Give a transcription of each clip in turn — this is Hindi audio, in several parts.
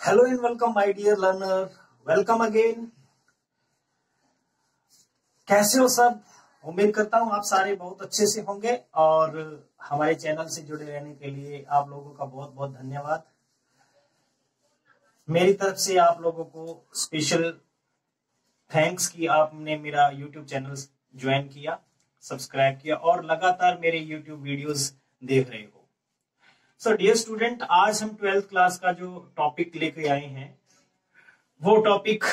Hello and welcome my dear learner, welcome again. कैसे हो सब? उम्मीद करता हूं आप सारे बहुत अच्छे से होंगे और हमारे चैनल से जुड़े रहने के लिए आप लोगों का बहुत बहुत धन्यवाद। मेरी तरफ से आप लोगों को स्पेशल थैंक्स कि आपने मेरा यूट्यूब चैनल ज्वाइन किया, सब्सक्राइब किया और लगातार मेरे यूट्यूब वीडियोस देख रहे हो। सो डियर स्टूडेंट, आज हम 12th क्लास का जो टॉपिक लेके आए हैं वो टॉपिक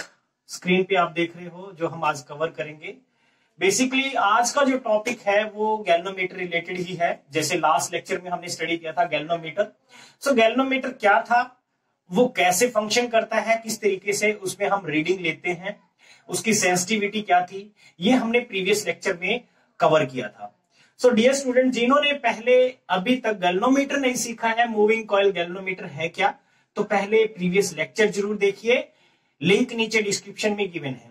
स्क्रीन पे आप देख रहे हो, जो हम आज कवर करेंगे। बेसिकली आज का जो टॉपिक है वो गैल्वेनोमीटर रिलेटेड ही है। जैसे लास्ट लेक्चर में हमने स्टडी किया था गैल्वेनोमीटर। सो गैल्वेनोमीटर क्या था, वो कैसे फंक्शन करता है, किस तरीके से उसमें हम रीडिंग लेते हैं, उसकी सेंसिटिविटी क्या थी, ये हमने प्रीवियस लेक्चर में कवर किया था। सो डियर स्टूडेंट, जिन्होंने पहले अभी तक गैल्वेनोमीटर नहीं सीखा है, मूविंग कॉइल गैल्वेनोमीटर है क्या, तो पहले प्रीवियस लेक्चर जरूर देखिए, लिंक नीचे डिस्क्रिप्शन में गिवन है।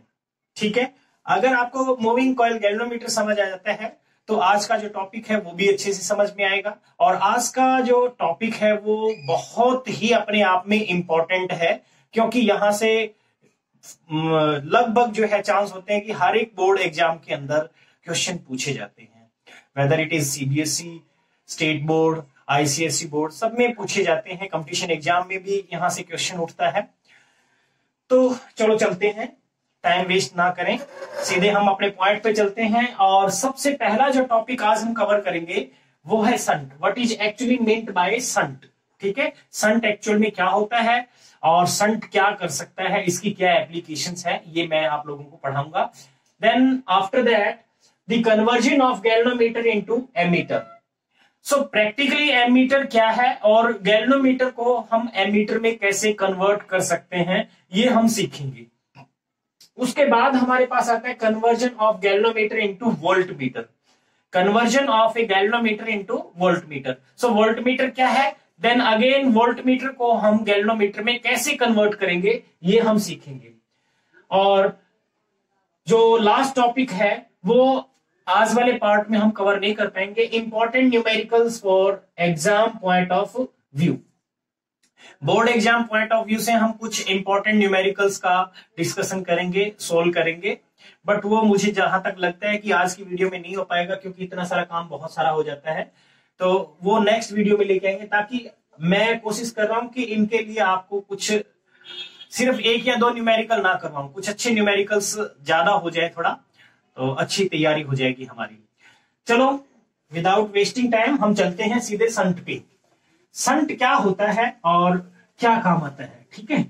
ठीक है, अगर आपको मूविंग कॉइल गैल्वेनोमीटर समझ आ जाता है तो आज का जो टॉपिक है वो भी अच्छे से समझ में आएगा। और आज का जो टॉपिक है वो बहुत ही अपने आप में इंपॉर्टेंट है, क्योंकि यहां से लगभग जो है चांस होते हैं कि हर एक बोर्ड एग्जाम के अंदर क्वेश्चन पूछे जाते हैं। Whether it is CBSE, state board, ICSE board, सब में पूछे जाते हैं। कंपटीशन एग्जाम में भी यहां से क्वेश्चन उठता है। तो चलो चलते हैं, टाइम वेस्ट ना करें, सीधे हम अपने पॉइंट पे चलते हैं। और सबसे पहला जो टॉपिक आज हम कवर करेंगे वो है shunt. What is actually meant by shunt. ठीक है, संट एक्चुअल में क्या होता है और संट क्या कर सकता है, इसकी क्या एप्लीकेशंस है, ये मैं आप लोगों को पढ़ाऊंगा। Then after that the conversion of galvanometer into ammeter. So practically ammeter क्या है और गैल्वेनोमीटर को हम एमीटर में कैसे कन्वर्ट कर सकते हैं, ये हम सीखेंगे। उसके बाद हमारे पास आता है conversion of galvanometer into voltmeter. Conversion of A galvanometer into voltmeter. So voltmeter क्या है, देन अगेन वोल्टमीटर को हम गैल्वेनोमीटर में कैसे कन्वर्ट करेंगे, ये हम सीखेंगे। और जो लास्ट टॉपिक है वो आज वाले पार्ट में हम कवर नहीं कर पाएंगे, important numericals for exam point of view. Board exam point of view से हम कुछ इंपॉर्टेंट न्यूमेरिकल्स का डिस्कशन करेंगे, सोल्व करेंगे, बट वो मुझे जहां तक लगता है कि आज की वीडियो में नहीं हो पाएगा, क्योंकि इतना सारा काम बहुत सारा हो जाता है। तो वो नेक्स्ट वीडियो में लेके आएंगे, ताकि मैं कोशिश कर रहा हूं कि इनके लिए आपको कुछ सिर्फ एक या दो न्यूमेरिकल ना करवाऊं, कुछ अच्छे न्यूमेरिकल्स ज्यादा हो जाए थोड़ा, तो अच्छी तैयारी हो जाएगी हमारी। चलो विदाउट वेस्टिंग टाइम हम चलते हैं सीधे संट पे। संट क्या होता है और क्या काम आता है। ठीक है,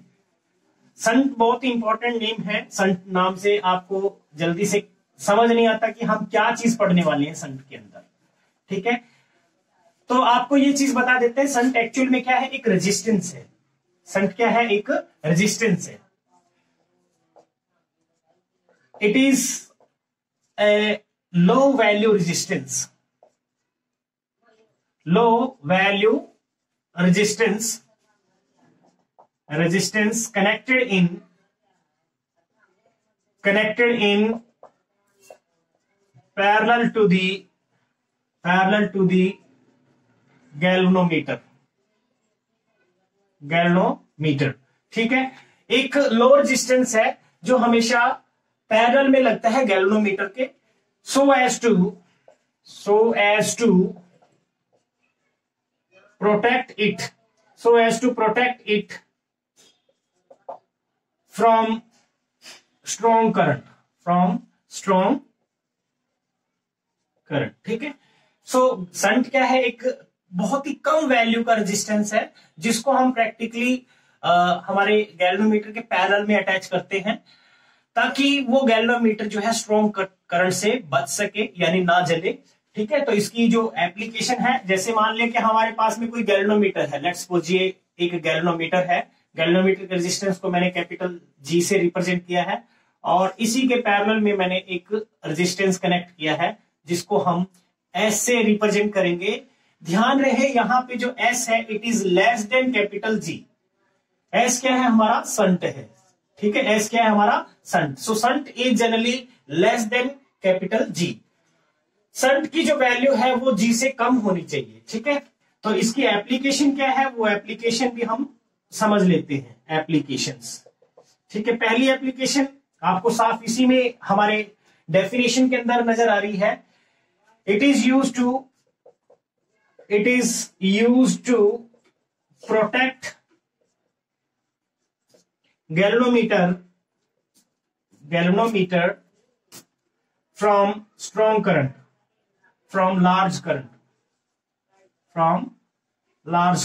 संट बहुत ही इंपॉर्टेंट नेम है। संट नाम से आपको जल्दी से समझ नहीं आता कि हम क्या चीज पढ़ने वाले हैं संट के अंदर। ठीक है, तो आपको ये चीज बता देते हैं, संट एक्चुअल में क्या है, एक रेजिस्टेंस है। संट क्या है, एक रेजिस्टेंस है। It is a low value resistance, low value resistance connected in parallel to the galvanometer। ठीक है, एक लो रेजिस्टेंस है जो हमेशा पैरेलल में लगता है गैल्वेनोमीटर के, so as to protect it from strong current। ठीक है, सो संट क्या है, एक बहुत ही कम वैल्यू का रेजिस्टेंस है, जिसको हम प्रैक्टिकली हमारे गैल्वेनोमीटर के पैरेलल में अटैच करते हैं, ताकि वो गैल्वेनोमीटर जो है स्ट्रॉन्ग करंट से बच सके, यानी ना जले। ठीक है, तो इसकी जो एप्लीकेशन है, जैसे मान लें कि हमारे पास में कोई गैल्वेनोमीटर है, लेट्स सपोज ये एक गैल्वेनोमीटर है। गैल्वेनोमीटर के रेजिस्टेंस को मैंने कैपिटल जी से रिप्रेजेंट किया है और इसी के पैरेलल में मैंने एक रेजिस्टेंस कनेक्ट किया है, जिसको हम एस से रिप्रेजेंट करेंगे। ध्यान रहे यहां पे जो एस है, it is less than capital ji. S क्या है, हमारा संट है। ठीक है, एस क्या है, हमारा shunt. So shunt is generally less than capital ji. Shunt की जो वैल्यू है वो जी से कम होनी चाहिए। ठीक है, तो इसकी एप्लीकेशन क्या है, वो एप्लीकेशन भी हम समझ लेते हैं एप्लीकेशंस। ठीक है, पहली एप्लीकेशन आपको साफ इसी में हमारे डेफिनेशन के अंदर नजर आ रही है। It is used to protect galvanometer from strong current, from large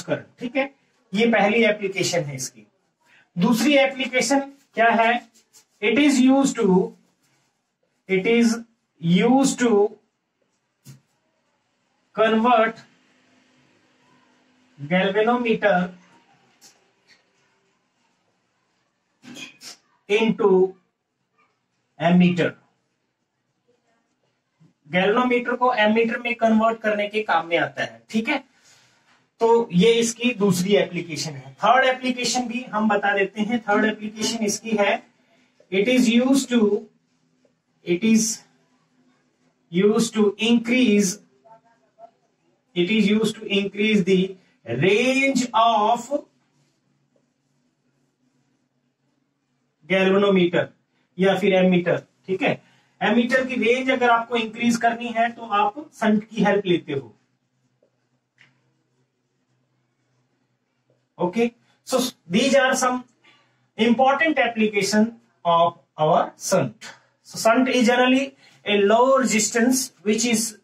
current. ठीक है, ये पहली एप्लीकेशन है इसकी। दूसरी एप्लीकेशन क्या है? It is used to convert galvanometer into ammeter. Galvanometer को एमीटर में कन्वर्ट करने के काम में आता है। ठीक है, तो ये इसकी दूसरी एप्लीकेशन है। थर्ड एप्लीकेशन भी हम बता देते हैं। थर्ड एप्लीकेशन इसकी है, it is used to increase the range of galvanometer या फिर एमीटर। ठीक है, एमीटर की रेंज अगर आपको इंक्रीज करनी है तो आप संट की हेल्प लेते हो। Okay, so these are some important application of our shunt. So shunt is generally a low resistance which is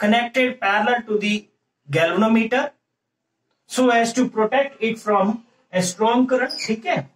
connected parallel to the galvanometer so as to protect it from a strong current. ठीक है,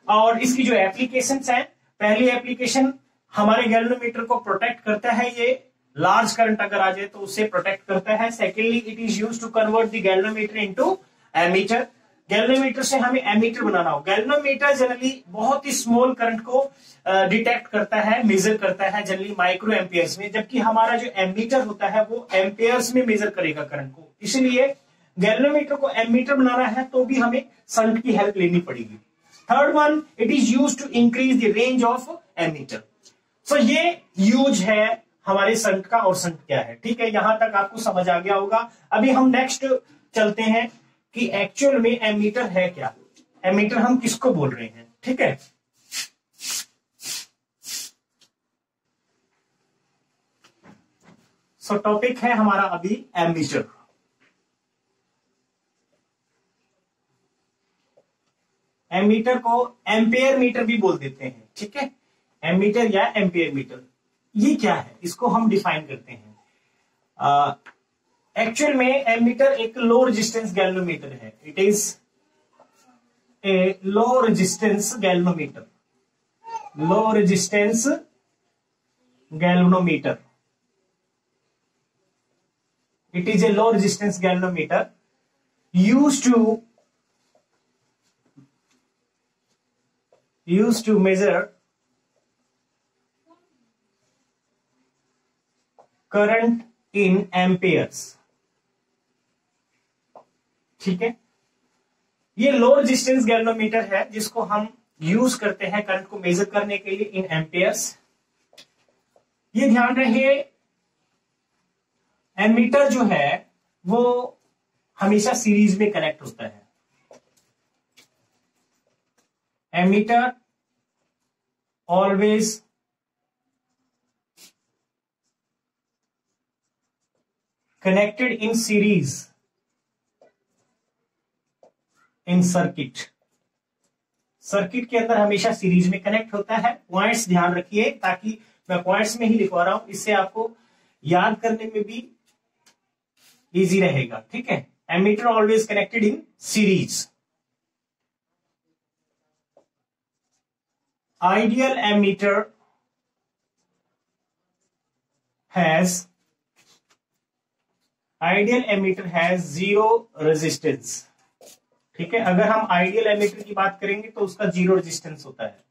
और इसकी जो एप्लीकेशंस हैं, पहली एप्लीकेशन हमारे गैल्वेनोमीटर को प्रोटेक्ट करता है, ये लार्ज करंट अगर आ जाए तो उससे प्रोटेक्ट करता है। Secondly, it is used to convert the galvanometer into ammeter. Galvanometer से हमें एमीटर बनाना हो। गैल्वेनोमीटर जनरली बहुत ही स्मॉल करंट को डिटेक्ट करता है, मेजर करता है, जनरली माइक्रो एम्पियर्स में, जबकि हमारा जो एमीटर होता है वो एम्पियर्स में मेजर करेगा करंट को। इसलिए गैल्वेनोमीटर को एमीटर बनाना है तो भी हमें शंट की हेल्प लेनी पड़ेगी। Third one, it is used to increase the range of ammeter. So ये यूज है हमारे शंट का। और शंट क्या है? ठीक है, यहां तक आपको समझ आ गया होगा। अभी हम नेक्स्ट चलते हैं कि एक्चुअल में एमीटर है क्या, एमीटर हम किसको बोल रहे हैं। ठीक है, सो टॉपिक है हमारा अभी एमीटर। एमीटर को एम्पेयर मीटर भी बोल देते हैं। ठीक है, एमीटर या एम्पेयर मीटर, ये क्या है इसको हम डिफाइन करते हैं। एक्चुअल में एमीटर एक लो रेजिस्टेंस गैल्वेनोमीटर है। It is a low resistance galvanometer, low resistance galvanometer. It is a low resistance galvanometer used to measure current in amperes। ठीक है, ये लो रेजिस्टेंस गैल्वेनोमीटर है जिसको हम यूज करते हैं करंट को मेजर करने के लिए इन एम्पेयर्स। ये ध्यान रहे, एमीटर जो है वो हमेशा सीरीज में कनेक्ट होता है। Ammeter always connected in series in circuit. Circuit के अंदर हमेशा सीरीज में कनेक्ट होता है। पॉइंट्स ध्यान रखिए, ताकि मैं पॉइंट्स में ही लिखवा रहा हूं, इससे आपको याद करने में भी इजी रहेगा। ठीक है, ammeter always connected in series. Ideal emitter has zero resistance। ठीक है, अगर हम आइडियल एमीटर की बात करेंगे तो उसका जीरो रेजिस्टेंस होता है।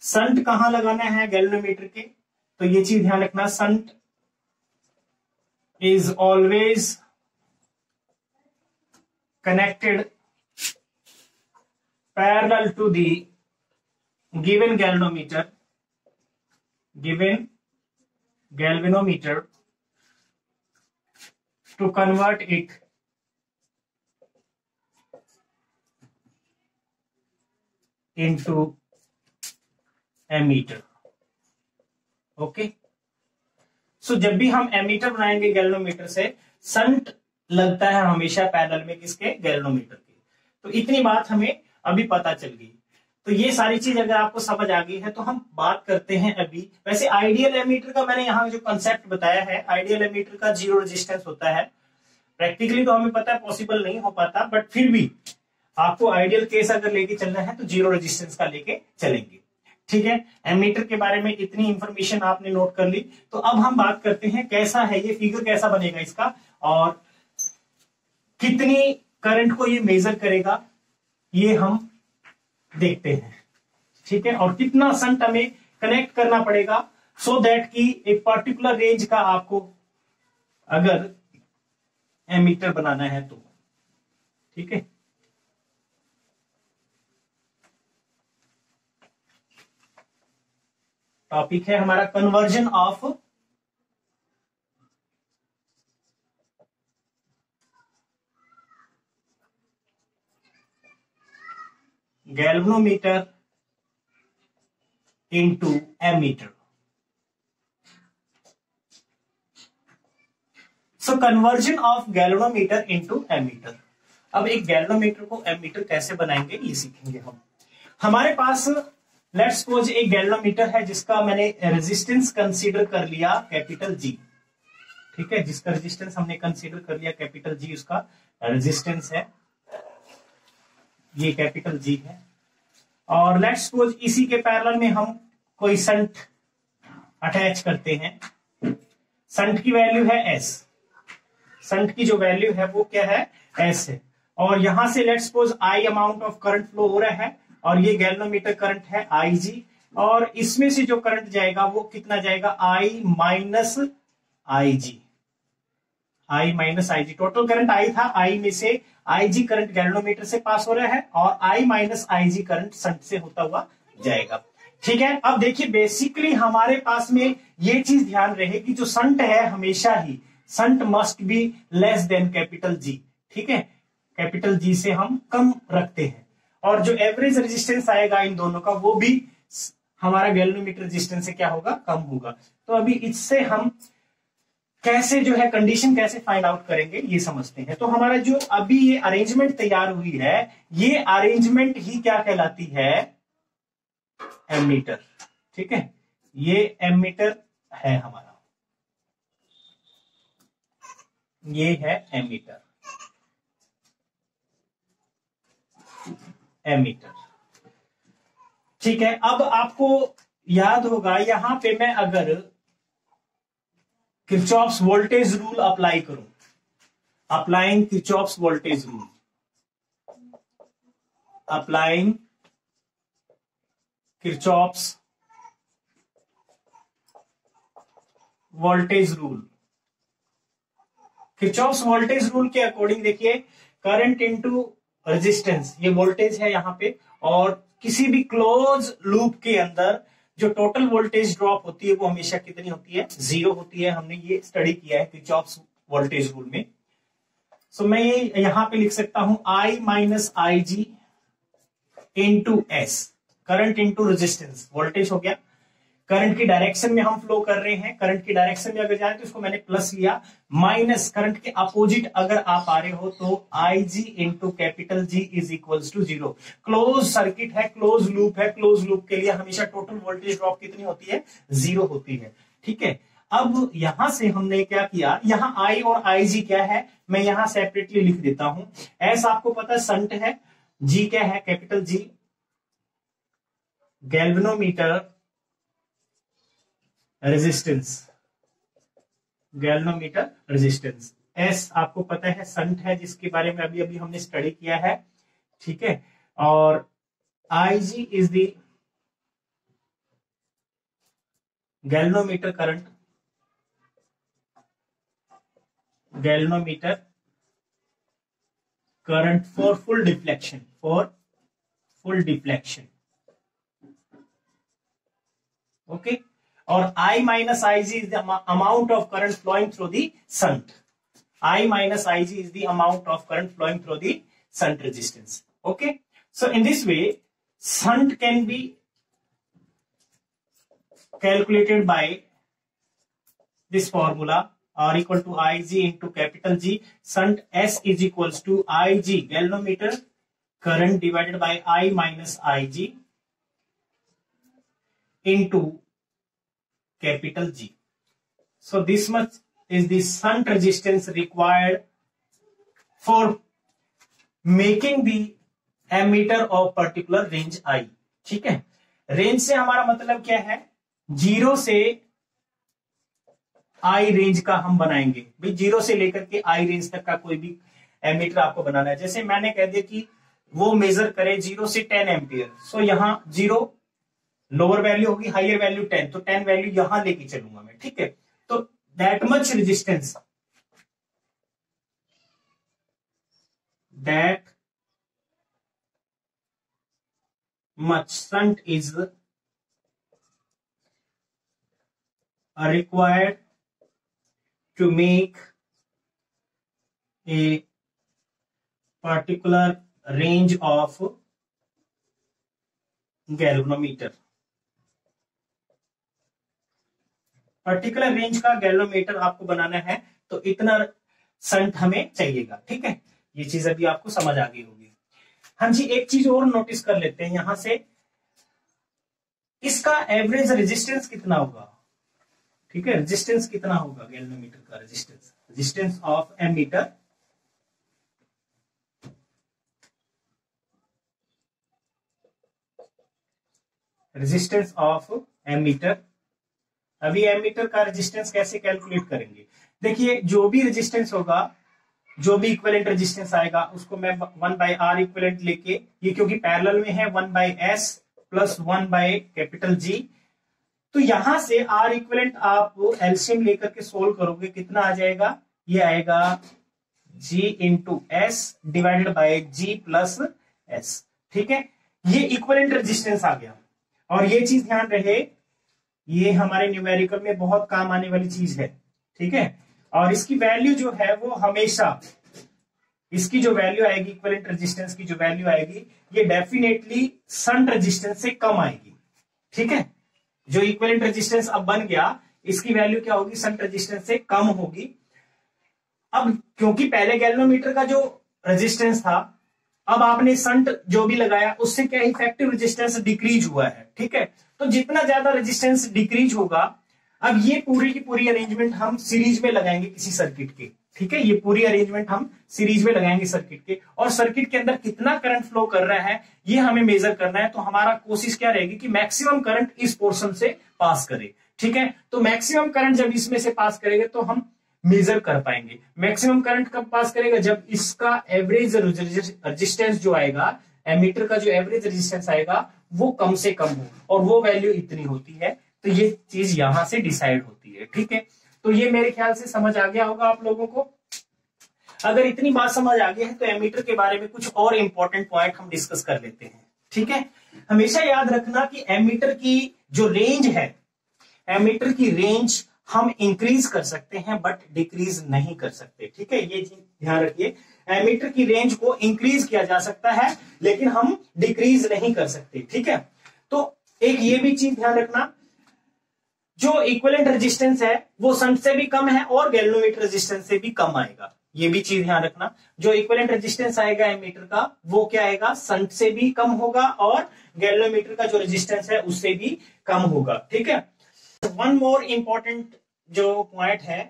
शंट कहां लगाना है गैल्वेनोमीटर के, तो ये चीज ध्यान रखना, shunt is always connected parallel to the given galvanometer to convert it into ammeter. Okay, so जब भी हम एमीटर बनाएंगे गैल्वेनोमीटर से, संट लगता है हमेशा पैरेलल में किसके, गैल्वेनोमीटर के। तो इतनी बात हमें अभी पता चल गई। तो ये सारी चीज अगर आपको समझ आ गई है तो हम बात करते हैं अभी। वैसे आइडियल एमीटर का मैंने यहाँ जो कंसेप्ट बताया है, आइडियल एमीटर का जीरो रेजिस्टेंस होता है। प्रैक्टिकली तो हमें पता है पॉसिबल नहीं हो पाता, बट फिर भी आपको आइडियल केस अगर लेके चलना है तो जीरो रेजिस्टेंस का लेके चलेंगे। ठीक है, एमीटर के बारे में इतनी इंफॉर्मेशन आपने नोट कर ली। तो अब हम बात करते हैं कैसा है ये फिगर, कैसा बनेगा इसका, और कितनी करंट को ये मेजर करेगा, ये हम देखते हैं। ठीक है, और कितना संट हमें कनेक्ट करना पड़ेगा सो दैट कि एक पर्टिकुलर रेंज का आपको अगर एमीटर बनाना है तो। ठीक है, टॉपिक है हमारा conversion of galvanometer into ammeter. So conversion of galvanometer into ammeter. अब एक गैल्वेनोमीटर को एमीटर कैसे बनाएंगे ये सीखेंगे हम। हमारे पास लेट्स सपोज एक गैल्वेनोमीटर है जिसका मैंने रेजिस्टेंस कंसीडर कर लिया कैपिटल जी। ठीक है, जिसका रेजिस्टेंस हमने कंसीडर कर लिया कैपिटल जी, उसका रेजिस्टेंस है ये कैपिटल जी है। और लेट्स सपोज इसी के पैरेलल में हम कोई संट अटैच करते हैं। संट की वैल्यू है एस, संट की जो वैल्यू है वो क्या है, एस है। और यहां से let's suppose I amount of current flow हो रहा है और ये गैल्वेनोमीटर करंट है आई जी, और इसमें से जो करंट जाएगा वो कितना जाएगा, I minus I G, I minus I G. Total current I था, आई में से आई जी करंट गैल्वेनोमीटर से पास हो रहा है और आई minus I ji current shunt से होता हुआ जाएगा। ठीक है, अब देखिए बेसिकली हमारे पास में ये चीज ध्यान रहे कि जो संट है हमेशा ही shunt must be less than capital G. ठीक है, कैपिटल जी से हम कम रखते हैं, और जो एवरेज रेजिस्टेंस आएगा इन दोनों का वो भी हमारा गैल्वेनोमीटर रेजिस्टेंस से क्या होगा, कम होगा। तो अभी इससे हम कैसे जो है कंडीशन कैसे फाइंड आउट करेंगे ये समझते हैं। तो हमारा जो अभी ये अरेंजमेंट तैयार हुई है, ये अरेंजमेंट ही क्या कहलाती है, एमीटर। ठीक है, ये एमीटर है हमारा, ये है एमीटर, एमीटर। ठीक है, अब आपको याद होगा यहां पे मैं अगर किरचॉफ्स वोल्टेज रूल अप्लाई करूं, applying Kirchhoff's voltage rule, applying Kirchhoff's voltage rule. Kirchhoff's voltage rule के अकॉर्डिंग देखिए करंट इनटू रेजिस्टेंस, ये वोल्टेज है यहां पे, और किसी भी क्लोज लूप के अंदर जो टोटल वोल्टेज ड्रॉप होती है वो हमेशा कितनी होती है, जीरो होती है। हमने ये स्टडी किया है किरचॉफ्स वोल्टेज रूल में। सो मैं ये यहां पे लिख सकता हूं I minus I G into S, current into resistance, voltage हो गया। करंट की डायरेक्शन में हम फ्लो कर रहे हैं, करंट की डायरेक्शन में अगर जाए तो इसको मैंने प्लस लिया, माइनस करंट के अपोजिट अगर आप आ रहे हो तो I G into capital G is equals to zero. Close circuit है, क्लोज लूप है, क्लोज लूप के लिए हमेशा टोटल वोल्टेज ड्रॉप कितनी होती है, जीरो होती है। ठीक है, अब यहां से हमने क्या किया, यहां आई और आई जी क्या है, मैं यहां सेपरेटली लिख देता हूं। एस आपको पता है संट है, जी क्या है, capital G galvanometer resistance, galvanometer resistance. S आपको पता है संट है जिसके बारे में अभी अभी हमने स्टडी किया है। ठीक है, और I G is the galvanometer current, galvanometer current for full deflection, for full deflection. Okay, और I minus Ig is the amount of current flowing through the shunt. I minus Ig is the amount of current flowing through the shunt resistance. Okay, so in this way shunt can be calculated by this formula, R equal to Ig into capital G. Shunt S is equals to Ig, galvanometer current divided by I minus Ig into capital G. So this much is the shunt resistance required for making the ammeter of particular range I. ठीक है, रेंज से हमारा मतलब क्या है, 0 से आई रेंज का हम बनाएंगे भाई, 0 से लेकर के आई रेंज तक का कोई भी एमीटर आपको बनाना है। जैसे मैंने कह दिया कि वो मेजर करे 0 से 10 एम्पियर, सो यहां 0 लोअर वैल्यू होगी, हायर वैल्यू 10, तो 10 वैल्यू यहां लेके चलूंगा मैं। ठीक है, तो that much resistance, that much shunt is required to make a particular range of galvanometer। Particular range का गैल्वेनोमीटर आपको बनाना है तो इतना शंट हमें चाहिएगा। ठीक है, ये चीज अभी आपको समझ आ गई होगी। हाँ जी, एक चीज और नोटिस कर लेते हैं यहां से, इसका एवरेज रेजिस्टेंस कितना होगा। ठीक है, रेजिस्टेंस कितना होगा गैल्वेनोमीटर का, resistance of ammeter, resistance of ammeter. अभी एमीटर का रेजिस्टेंस कैसे कैलकुलेट करेंगे, देखिए जो भी रेजिस्टेंस होगा, जो भी इक्विवेलेंट रेजिस्टेंस आएगा उसको मैं 1/R इक्विवेलेंट लेके, ये क्योंकि पैरेलल में है, 1/S प्लस 1/G, तो यहां से R इक्विवेलेंट आप एलसीएम लेकर के सोल्व करोगे, कितना आ जाएगा, ये आएगा G into S divided by G plus S. ठीक है, ये इक्विवेलेंट रेजिस्टेंस आ गया। और ये चीज ध्यान रहे, ये हमारे न्यूमेरिकल में बहुत काम आने वाली चीज है। ठीक है, और इसकी वैल्यू जो है वो हमेशा, इसकी जो वैल्यू आएगी, इक्विवेलेंट रेजिस्टेंस की जो वैल्यू आएगी, ये डेफिनेटली शंट रेजिस्टेंस से कम आएगी। ठीक है, जो इक्विवेलेंट रेजिस्टेंस अब बन गया, इसकी वैल्यू क्या होगी, शंट रेजिस्टेंस से कम होगी। अब क्योंकि पहले गैल्वेनोमीटर का जो रेजिस्टेंस था, अब आपने शंट जो भी लगाया उससे क्या इफेक्टिव रेजिस्टेंस डिक्रीज हुआ है। ठीक है, तो जितना ज्यादा रेजिस्टेंस डिक्रीज होगा, अब ये पूरी की पूरी अरेंजमेंट हम सीरीज में लगाएंगे किसी सर्किट के। ठीक है, ये पूरी अरेंजमेंट हम सीरीज में लगाएंगे सर्किट के, और सर्किट के अंदर कितना करंट फ्लो कर रहा है ये हमें मेजर करना है। तो हमारा कोशिश क्या रहेगी कि मैक्सिमम करंट इस पोर्शन से पास करे। ठीक है, तो मैक्सिमम करंट जब इसमें से पास करेगा तो हम मेजर कर पाएंगे। मैक्सिमम करंट कब पास करेगा, जब इसका एवरेज रेजिस्टेंस जो आएगा, एमीटर का जो एवरेज रेजिस्टेंस आएगा वो कम से कम हो, और वो वैल्यू इतनी होती है। तो ये चीज यहां से डिसाइड होती है। ठीक है, तो ये मेरे ख्याल से समझ आ गया होगा आप लोगों को। अगर इतनी बात समझ आ गई है तो एमीटर के बारे में कुछ और इंपॉर्टेंट पॉइंट हम डिस्कस कर लेते हैं। ठीक है, हमेशा याद रखना कि एमीटर की जो रेंज है, एमीटर की रेंज हम इंक्रीज कर सकते हैं बट डिक्रीज नहीं कर सकते। ठीक है, ये ध्यान रखिए, एमीटर की रेंज को इंक्रीज किया जा सकता है लेकिन हम डिक्रीज नहीं कर सकते। ठीक है, तो एक ये भी चीज ध्यान रखना, जो इक्विवेलेंट रेजिस्टेंस है वो शंट से भी कम है और गैल्वेनोमीटर रेजिस्टेंस से भी कम आएगा। ये भी चीज ध्यान रखना, जो इक्विवेलेंट रेजिस्टेंस आएगा एमीटर का वो क्या आएगा, शंट से भी कम होगा और गैल्वेनोमीटर का जो रेजिस्टेंस है उससे भी कम होगा। ठीक है, वन मोर इंपॉर्टेंट जो पॉइंट है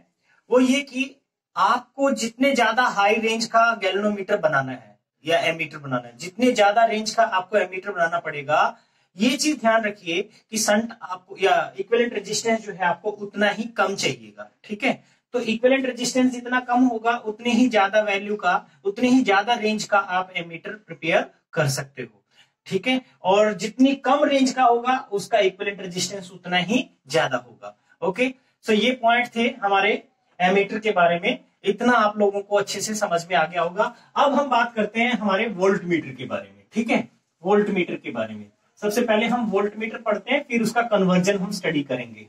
वो ये कि आपको जितने ज्यादा हाई रेंज का गैल्वेनोमीटर बनाना है या एमीटर बनाना है, जितने ज्यादा रेंज का आपको एमीटर बनाना पड़ेगा, ये चीज ध्यान रखिए कि शंट आपको या इक्विवेलेंट रेजिस्टेंस जो है आपको उतना ही कम चाहिएगा। ठीक है, तो इक्विवेलेंट रेजिस्टेंस जितना कम होगा उतने ही ज्यादा वैल्यू का, उतने ही ज्यादा रेंज का आप एमीटर प्रिपेयर कर सकते हो। ठीक है, और जितनी कम रेंज का होगा उसका इक्विवेलेंट रेजिस्टेंस उतना ही ज्यादा होगा। ओके, सो ये पॉइंट थे हमारे एमीटर के बारे में, इतना आप लोगों को अच्छे से समझ में आ गया होगा। अब हम बात करते हैं हमारे वोल्ट मीटर के बारे में। ठीक है, वोल्ट मीटर के बारे में सबसे पहले हम वोल्ट मीटर पढ़ते हैं, फिर उसका कन्वर्जन हम स्टडी करेंगे।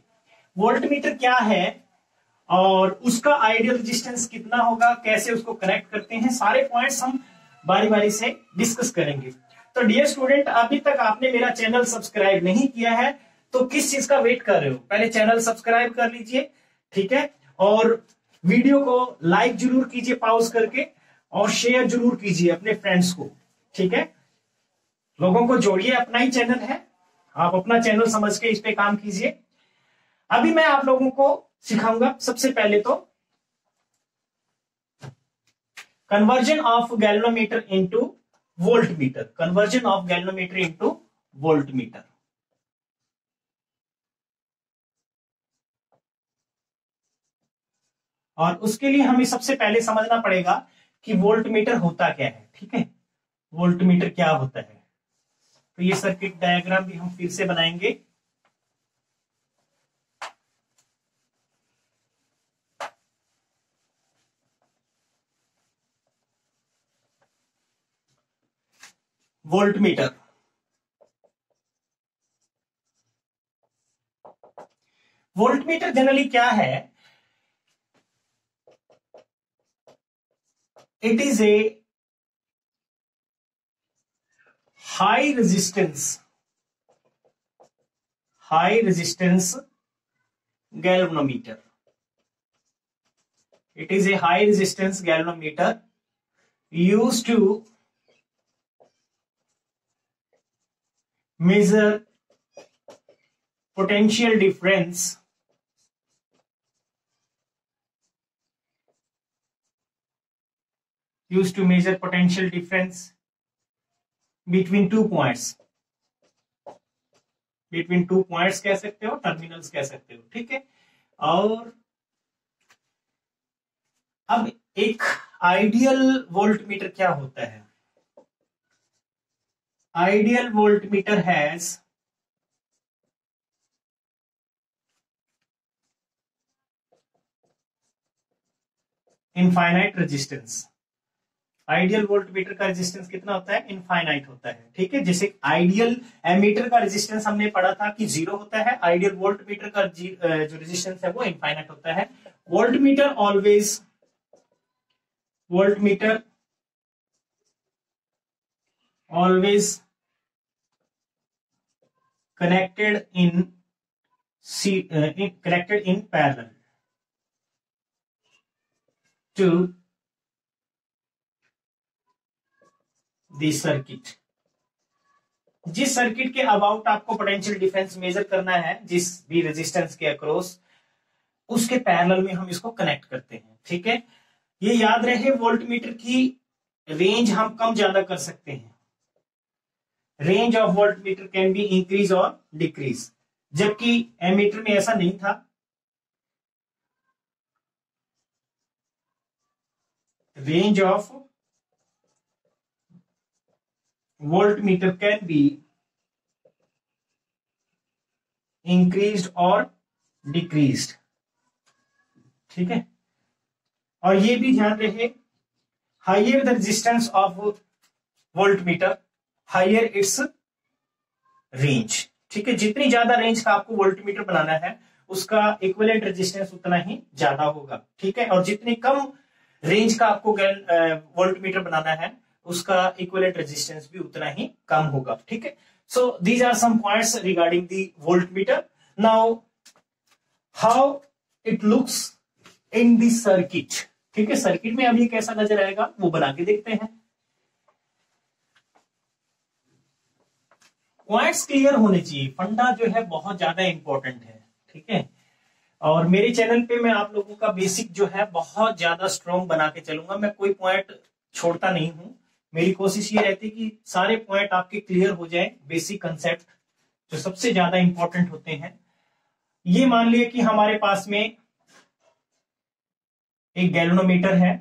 वोल्ट मीटर क्या है और उसका आइडियल रेजिस्टेंस कितना होगा, कैसे उसको कनेक्ट करते हैं, सारे पॉइंट्स हम बारी बारी से डिस्कस करेंगे। तो डियर स्टूडेंट, अभी तक आपने मेरा चैनल सब्सक्राइब नहीं किया है तो किस चीज का वेट कर रहे हो? पहले चैनल सब्सक्राइब कर लीजिए, ठीक है। और वीडियो को लाइक जरूर कीजिए पॉज करके, और शेयर जरूर कीजिए अपने फ्रेंड्स को, ठीक है। लोगों को जोड़िए, अपना ही चैनल है, आप अपना चैनल समझ के इस पे काम कीजिए। अभी मैं आप लोगों को सिखाऊंगा सबसे पहले तो conversion of galvanometer into volt meter. Conversion of galvanometer into volt meter. और उसके लिए हमें सबसे पहले समझना पड़ेगा कि वोल्ट मीटर होता क्या है, ठीक है। वोल्ट मीटर क्या होता है, तो ये सर्किट डायग्राम भी हम फिर से बनाएंगे। Volt meter, volt meter generally क्या है? It is a high resistance galvanometer. It is a high resistance galvanometer used to measure potential difference between two points. Between two points कह सकते हो, टर्मिनल्स कह सकते हो, ठीक है। और अब एक आइडियल वोल्ट मीटर क्या होता है? Ideal volt meter has infinite resistance. Ideal volt meter का रेजिस्टेंस कितना होता है? इनफाइनाइट होता है, ठीक है। जैसे आइडियल एमीटर का रेजिस्टेंस हमने पढ़ा था कि 0 होता है, आइडियल वोल्ट मीटर का जो रेजिस्टेंस है वो इनफाइनाइट होता है। Volt meter always connected in parallel to the circuit। जिस सर्किट के अबाउट आपको पोटेंशियल डिफरेंस मेजर करना है, जिस भी रेजिस्टेंस के अक्रॉस, उसके पैरेलल में हम इसको कनेक्ट करते हैं, ठीक है। ये याद रहे, वोल्ट मीटर की रेंज हम कम ज्यादा कर सकते हैं। Range of volt meter can be increase और डिक्रीज, जबकि एमीटर में ऐसा नहीं था। Range of volt meter can be increased और डिक्रीज्ड, ठीक है। और ये भी ध्यान रहे, higher the resistance of volt meter higher it's range, ठीक है। जितनी ज्यादा रेंज का आपको वोल्ट मीटर बनाना है उसका इक्विवेलेंट रेजिस्टेंस उतना ही ज्यादा होगा, ठीक है। और जितनी कम रेंज का आपको वोल्ट मीटर बनाना है उसका इक्विवेलेंट रेजिस्टेंस भी उतना ही कम होगा, ठीक है। So these are some points regarding the volt meter. Now how it looks in the circuit, ठीक है। सर्किट में अभी कैसा नजर आएगा वो बना के देखते हैं। पॉइंट्स क्लियर होने चाहिए, फंडा जो है बहुत ज्यादा इंपॉर्टेंट है, ठीक है। और मेरे चैनल पे मैं आप लोगों का बेसिक जो है बहुत ज्यादा स्ट्रॉन्ग बना के चलूंगा, मैं कोई पॉइंट छोड़ता नहीं हूं। मेरी कोशिश ये रहती है कि सारे पॉइंट आपके क्लियर हो जाए, बेसिक कंसेप्ट जो सबसे ज्यादा इंपॉर्टेंट होते हैं। ये मान लिया कि हमारे पास में एक गैल्वेनोमीटर है,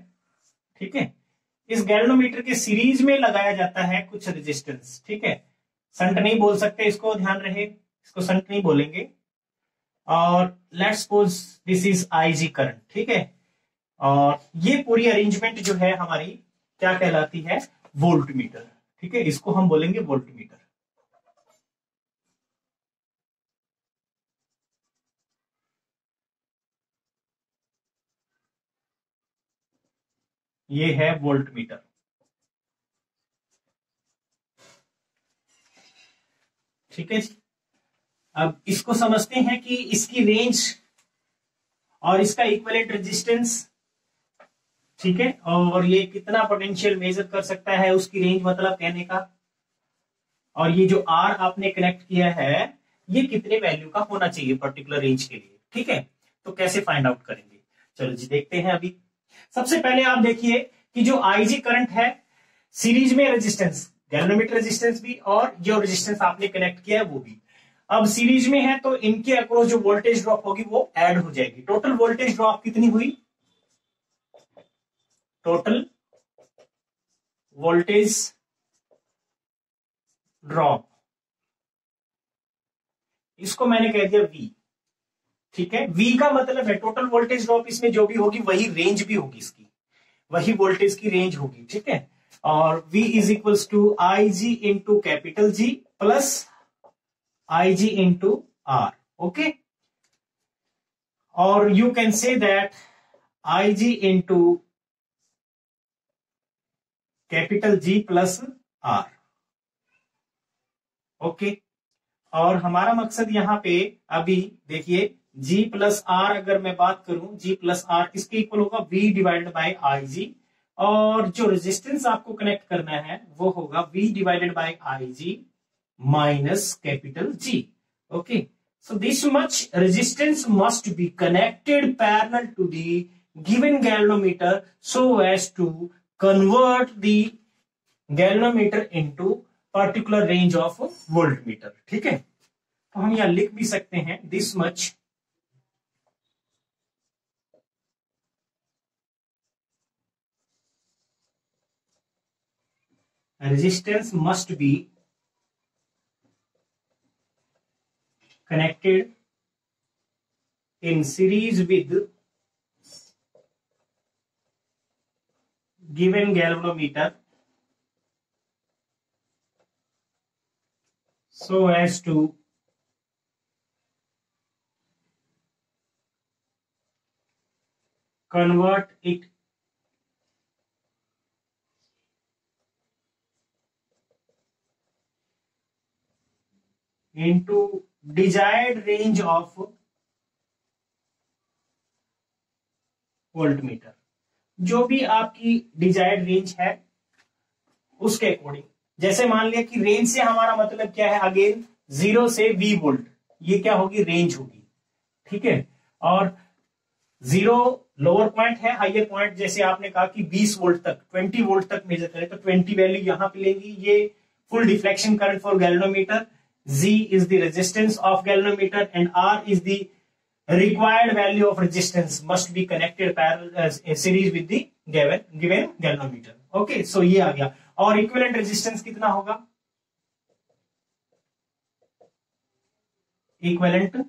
ठीक है। इस गैल्वेनोमीटर के सीरीज में लगाया जाता है कुछ रेजिस्टेंस, ठीक है। संट नहीं बोल सकते इसको, ध्यान रहे, इसको संट नहीं बोलेंगे। और let's suppose this is IG current, ठीक है। और ये पूरी अरेंजमेंट जो है हमारी क्या कहलाती है? वोल्ट मीटर, ठीक है। इसको हम बोलेंगे वोल्ट मीटर। ये है वोल्ट मीटर। ठीक है जी। अब इसको समझते हैं कि इसकी रेंज और इसका इक्विवेलेंट रेजिस्टेंस, ठीक है, और ये कितना पोटेंशियल मेजर कर सकता है, उसकी रेंज मतलब कहने का। और ये जो आर आपने कनेक्ट किया है ये कितने वैल्यू का होना चाहिए पर्टिकुलर रेंज के लिए, ठीक है। तो कैसे फाइंड आउट करेंगे, चलो जी देखते हैं। अभी सबसे पहले आप देखिए कि जो आईजी करंट है, सीरीज में रेजिस्टेंस, गैल्वेनोमीटर रेजिस्टेंस भी और जो रेजिस्टेंस आपने कनेक्ट किया है वो भी, अब सीरीज में है तो इनके अक्रॉस जो वोल्टेज ड्रॉप होगी वो ऐड हो जाएगी। टोटल वोल्टेज ड्रॉप कितनी हुई, टोटल वोल्टेज ड्रॉप, इसको मैंने कह दिया V, ठीक है। V का मतलब है टोटल वोल्टेज ड्रॉप, इसमें जो भी होगी वही रेंज भी होगी, इसकी वही वोल्टेज की रेंज होगी, ठीक है। और V is equals to I G into capital G plus I G into R, okay. और you can say that I G into capital G plus R, okay. और हमारा मकसद यहां पे अभी देखिए G प्लस आर, अगर मैं बात करूं G प्लस आर किसके इक्वल होगा, V डिवाइडेड बाई आई जी, और जो रेजिस्टेंस आपको कनेक्ट करना है वो होगा V divided by I G minus capital G, okay. So this much resistance must be connected parallel to the given galvanometer so as to convert the galvanometer into particular range of voltmeter, ठीक है। तो हम यहां लिख भी सकते हैं this much resistance must be connected in series with given galvanometer so as to convert it into desired range of voltmeter. जो भी आपकी डिजायर्ड रेंज है उसके अकॉर्डिंग, जैसे मान लिया कि रेंज से हमारा मतलब क्या है, अगेन 0 से V वोल्ट, ये क्या होगी, रेंज होगी, ठीक है। और 0 लोअर पॉइंट है, हाइयर पॉइंट जैसे आपने कहा कि 20 वोल्ट तक, 20 वोल्ट तक मेजर करें तो 20 वैल्यू यहां पे लेंगी। ये full deflection current for galvanometer, G is the resistance of galvanometer and R is the required value of resistance must be connected parallel series with the given galvanometer, okay। so ये आ गया। और equivalent resistance कितना होगा, equivalent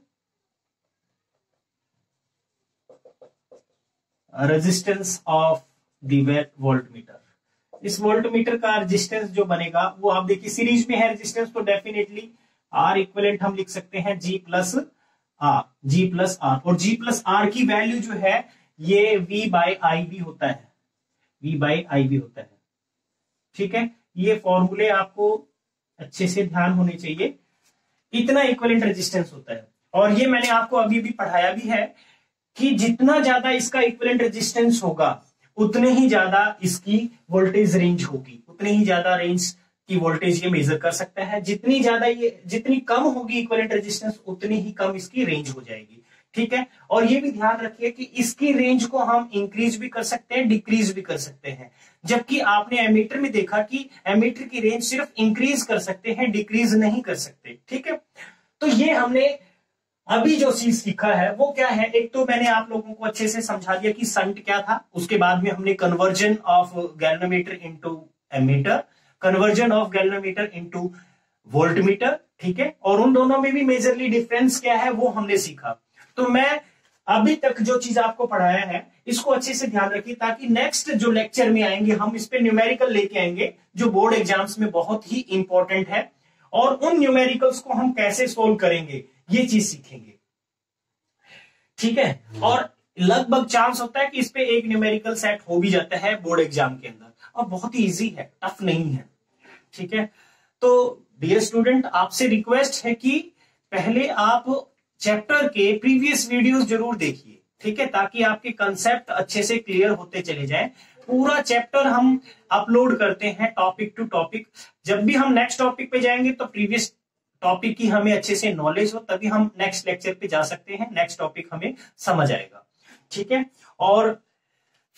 resistance of the voltmeter, इस वोल्टमीटर का रेजिस्टेंस जो बनेगा वो आप देखिए सीरीज में है रेजिस्टेंस, तो डेफिनेटली आर इक्विवेलेंट हम लिख सकते हैं G plus R, G plus R. और G प्लस आर की वैल्यू जो है ये V बाई आई भी होता है, V बाई आई भी होता है, ठीक है। ये फॉर्मूले आपको अच्छे से ध्यान होने चाहिए, इतना इक्विवेलेंट रेजिस्टेंस होता है। और ये मैंने आपको अभी भी पढ़ाया भी है कि जितना ज्यादा इसका इक्विवेलेंट रेजिस्टेंस होगा उतने ही ज्यादा इसकी वोल्टेज रेंज होगी, उतने ही ज्यादा रेंज की वोल्टेज ये मेजर कर सकता है। जितनी ज्यादा ये, जितनी कम होगी इक्विवेलेंट रेजिस्टेंस उतनी ही कम इसकी रेंज हो जाएगी, ठीक है। और ये भी ध्यान रखिए कि इसकी रेंज को हम इंक्रीज भी कर सकते हैं, डिक्रीज भी कर सकते हैं, जबकि आपने एमीटर में देखा कि एमीटर की रेंज सिर्फ इंक्रीज कर सकते हैं, डिक्रीज नहीं कर सकते, ठीक है। तो ये हमने अभी जो चीज सीखा है वो क्या है, एक तो मैंने आप लोगों को अच्छे से समझा दिया कि संट क्या था, उसके बाद में हमने conversion of galvanometer into ammeter, conversion of galvanometer into voltmeter, ठीक है। और उन दोनों में भी मेजरली डिफरेंस क्या है वो हमने सीखा। तो मैं अभी तक जो चीज आपको पढ़ाया है इसको अच्छे से ध्यान रखिए, ताकि नेक्स्ट जो लेक्चर में आएंगे हम इस पे न्यूमेरिकल लेके आएंगे जो बोर्ड एग्जाम्स में बहुत ही इंपॉर्टेंट है, और उन न्यूमेरिकल्स को हम कैसे सोल्व करेंगे ये चीज सीखेंगे, ठीक है। और लगभग चांस होता है कि इस पे एक न्यूमेरिकल सेट हो भी जाता है बोर्ड एग्जाम के अंदर, और बहुत ही इजी है, टफ नहीं है, ठीक है। तो डियर स्टूडेंट, आपसे रिक्वेस्ट है कि पहले आप चैप्टर के प्रीवियस वीडियोस जरूर देखिए, ठीक है, ताकि आपके कंसेप्ट अच्छे से क्लियर होते चले जाएं। पूरा चैप्टर हम अपलोड करते हैं टॉपिक टू टॉपिक। जब भी हम नेक्स्ट टॉपिक पे जाएंगे तो प्रीवियस टॉपिक की हमें अच्छे से नॉलेज हो, तभी हम नेक्स्ट लेक्चर पे जा सकते हैं, नेक्स्ट टॉपिक हमें समझ आएगा, ठीक है। और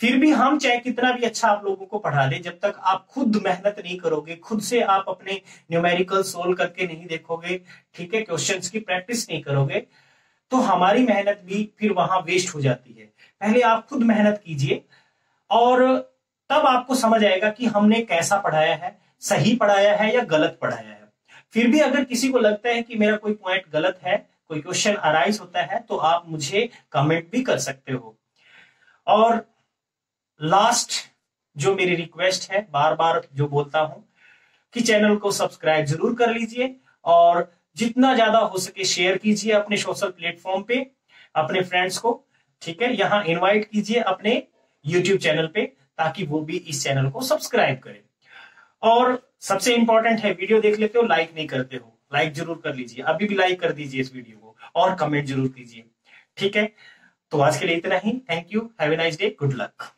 फिर भी हम चाहे कितना भी अच्छा आप लोगों को पढ़ा दे, जब तक आप खुद मेहनत नहीं करोगे, खुद से आप अपने न्यूमेरिकल सोल्व करके नहीं देखोगे, ठीक है, क्वेश्चंस की प्रैक्टिस नहीं करोगे, तो हमारी मेहनत भी फिर वहां वेस्ट हो जाती है। पहले आप खुद मेहनत कीजिए और तब आपको समझ आएगा कि हमने कैसा पढ़ाया है, सही पढ़ाया है या गलत पढ़ाया है। फिर भी अगर किसी को लगता है कि मेरा कोई पॉइंट गलत है, कोई क्वेश्चन अराइज होता है, तो आप मुझे कमेंट भी कर सकते हो। और लास्ट जो मेरी रिक्वेस्ट है, बार बार जो बोलता हूं, कि चैनल को सब्सक्राइब जरूर कर लीजिए और जितना ज्यादा हो सके शेयर कीजिए अपने सोशल प्लेटफॉर्म पे अपने फ्रेंड्स को, ठीक है। यहां इनवाइट कीजिए अपने यूट्यूब चैनल पे, ताकि वो भी इस चैनल को सब्सक्राइब करें। और सबसे इंपॉर्टेंट है, वीडियो देख लेते हो, लाइक नहीं करते हो, लाइक जरूर कर लीजिए, अभी भी लाइक कर दीजिए इस वीडियो को, और कमेंट जरूर कीजिए, ठीक है। तो आज के लिए इतना ही। Thank you, have a nice day, good luck.